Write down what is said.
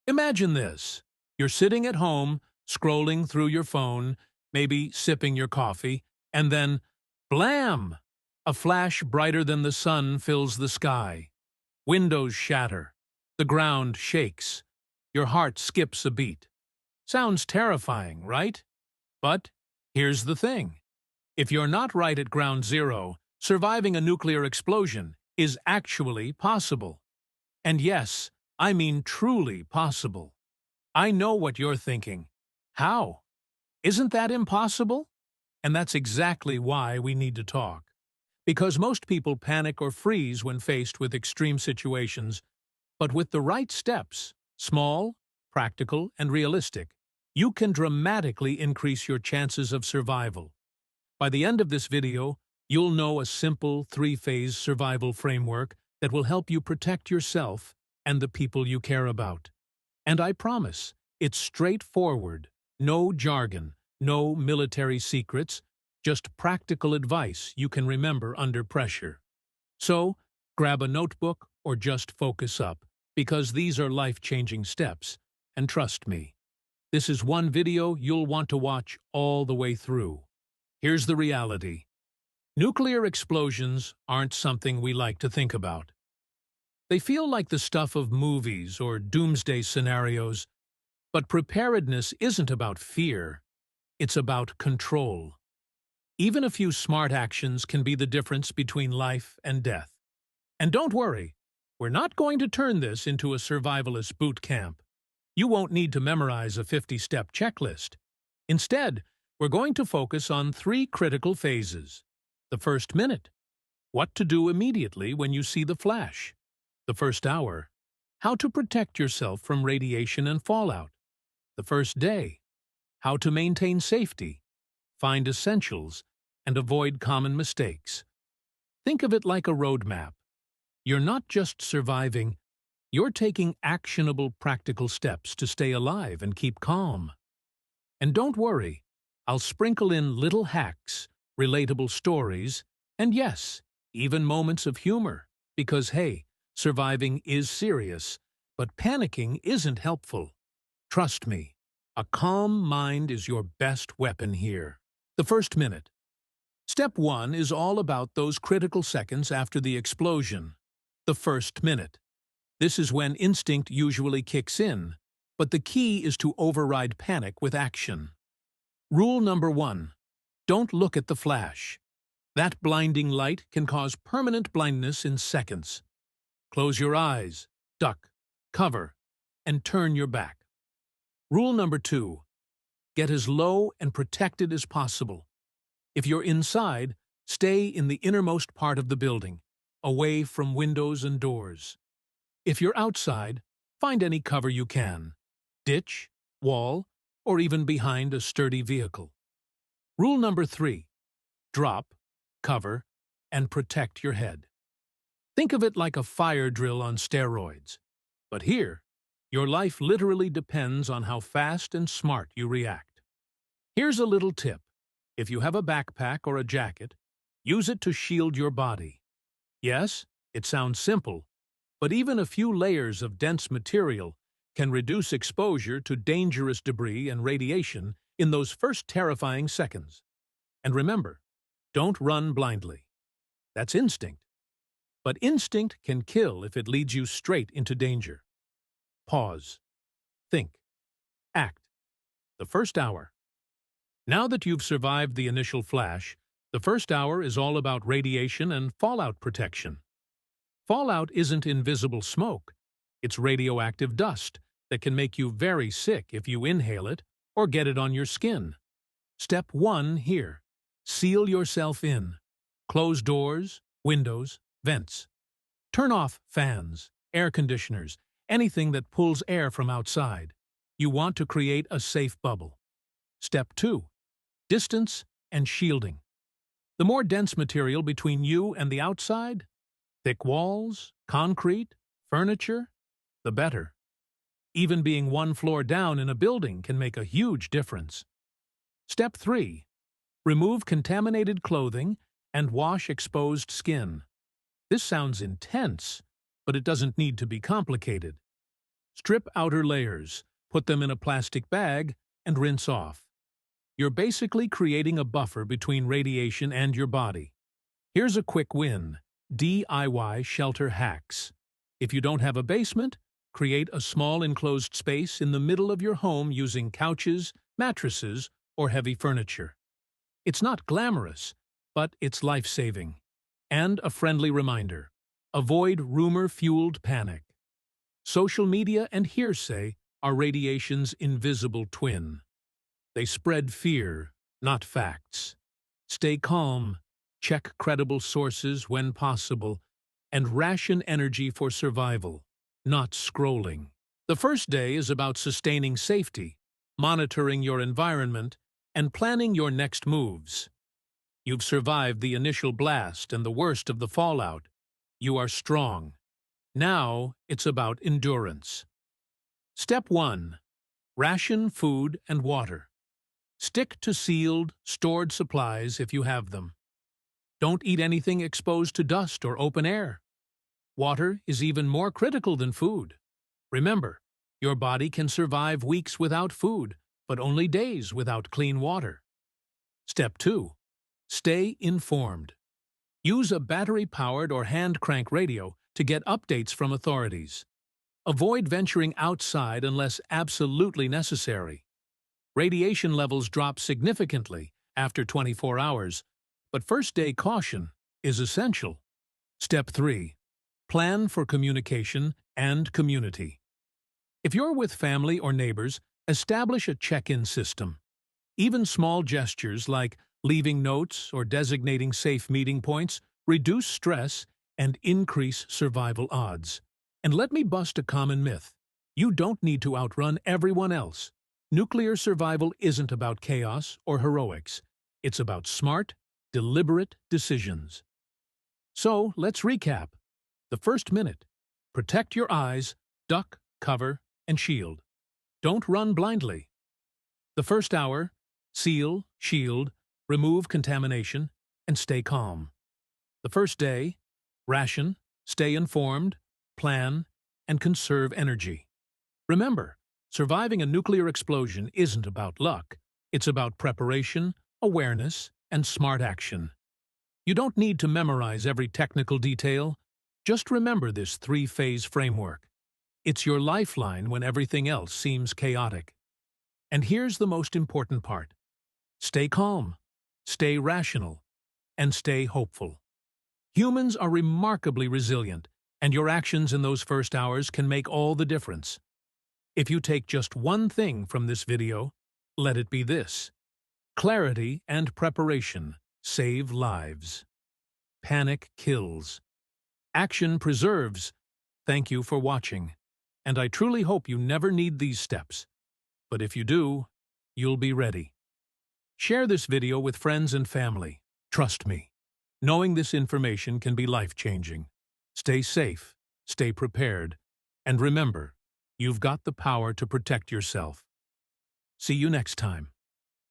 Imagine this. You're sitting at home, scrolling through your phone, maybe sipping your coffee, and then, blam! A flash brighter than the sun fills the sky. Windows shatter. The ground shakes. Your heart skips a beat. Sounds terrifying, right? But here's the thing. If you're not right at ground zero, surviving a nuclear explosion is actually possible. And yes, I mean truly possible. I know what you're thinking. How? Isn't that impossible? And that's exactly why we need to talk. Because most people panic or freeze when faced with extreme situations, but with the right steps, small, practical, and realistic, you can dramatically increase your chances of survival. By the end of this video, you'll know a simple three-phase survival framework that will help you protect yourself and the people you care about. And I promise, it's straightforward, no jargon, no military secrets, just practical advice you can remember under pressure. So, grab a notebook or just focus up, because these are life-changing steps, and trust me, this is one video you'll want to watch all the way through. Here's the reality. Nuclear explosions aren't something we like to think about. They feel like the stuff of movies or doomsday scenarios, but preparedness isn't about fear, it's about control. Even a few smart actions can be the difference between life and death. And don't worry, we're not going to turn this into a survivalist boot camp. You won't need to memorize a 50-step checklist. Instead, we're going to focus on three critical phases. The first minute, what to do immediately when you see the flash. The first hour, how to protect yourself from radiation and fallout. The first day, how to maintain safety, find essentials, and avoid common mistakes. Think of it like a roadmap. You're not just surviving, you're taking actionable practical steps to stay alive and keep calm. And don't worry, I'll sprinkle in little hacks, relatable stories, and yes, even moments of humor, because hey, surviving is serious, but panicking isn't helpful. Trust me, a calm mind is your best weapon here. The first minute. Step 1 is all about those critical seconds after the explosion. The first minute. This is when instinct usually kicks in, but the key is to override panic with action. Rule number 1. Don't look at the flash. That blinding light can cause permanent blindness in seconds. Close your eyes, duck, cover, and turn your back. Rule number 2. Get as low and protected as possible. If you're inside, stay in the innermost part of the building, away from windows and doors. If you're outside, find any cover you can. Ditch, wall, or even behind a sturdy vehicle. Rule number 3. Drop, cover, and protect your head. Think of it like a fire drill on steroids. But here, your life literally depends on how fast and smart you react. Here's a little tip. If you have a backpack or a jacket, use it to shield your body. Yes, it sounds simple, but even a few layers of dense material can reduce exposure to dangerous debris and radiation in those first terrifying seconds. And remember, don't run blindly. That's instinct. But instinct can kill if it leads you straight into danger. Pause. Think. Act. The first hour. Now that you've survived the initial flash, the first hour is all about radiation and fallout protection. Fallout isn't invisible smoke. It's radioactive dust that can make you very sick if you inhale it or get it on your skin. Step 1 here. Seal yourself in. Close doors, windows, vents. Turn off fans, air conditioners, anything that pulls air from outside. You want to create a safe bubble. Step 2. Distance and shielding. The more dense material between you and the outside, thick walls, concrete, furniture, the better. Even being one floor down in a building can make a huge difference. Step 3. Remove contaminated clothing and wash exposed skin. This sounds intense, but it doesn't need to be complicated. Strip outer layers, put them in a plastic bag, and rinse off. You're basically creating a buffer between radiation and your body. Here's a quick win: DIY shelter hacks. If you don't have a basement, create a small enclosed space in the middle of your home using couches, mattresses, or heavy furniture. It's not glamorous, but it's life-saving. And a friendly reminder: avoid rumor-fueled panic. Social media and hearsay are radiation's invisible twin. They spread fear, not facts. Stay calm, check credible sources when possible, and ration energy for survival, not scrolling. The first day is about sustaining safety, monitoring your environment, and planning your next moves. You've survived the initial blast and the worst of the fallout. You are strong. Now it's about endurance. Step 1. Ration food and water. Stick to sealed, stored supplies if you have them. Don't eat anything exposed to dust or open air. Water is even more critical than food. Remember, your body can survive weeks without food, but only days without clean water. Step 2. Stay informed. Use a battery-powered or hand-crank radio to get updates from authorities. Avoid venturing outside unless absolutely necessary. Radiation levels drop significantly after 24 hours, but first-day caution is essential. Step 3. Plan for communication and community. If you're with family or neighbors, establish a check-in system. Even small gestures like leaving notes or designating safe meeting points reduce stress and increase survival odds. And let me bust a common myth: you don't need to outrun everyone else. Nuclear survival isn't about chaos or heroics. It's about smart, deliberate decisions. So, let's recap. The first minute: protect your eyes, duck, cover, and shield. Don't run blindly. The first hour: seal, shield, remove contamination, and stay calm. The first day: ration, stay informed, plan, and conserve energy. Remember, surviving a nuclear explosion isn't about luck. It's about preparation, awareness, and smart action. You don't need to memorize every technical detail. Just remember this 3-phase framework. It's your lifeline when everything else seems chaotic. And here's the most important part: stay calm, stay rational, and stay hopeful. Humans are remarkably resilient, and your actions in those first hours can make all the difference. If you take just one thing from this video, let it be this: clarity and preparation save lives. Panic kills. Action preserves. Thank you for watching, and I truly hope you never need these steps. But if you do, you'll be ready. Share this video with friends and family. Trust me, knowing this information can be life-changing. Stay safe, stay prepared, and remember, you've got the power to protect yourself. See you next time.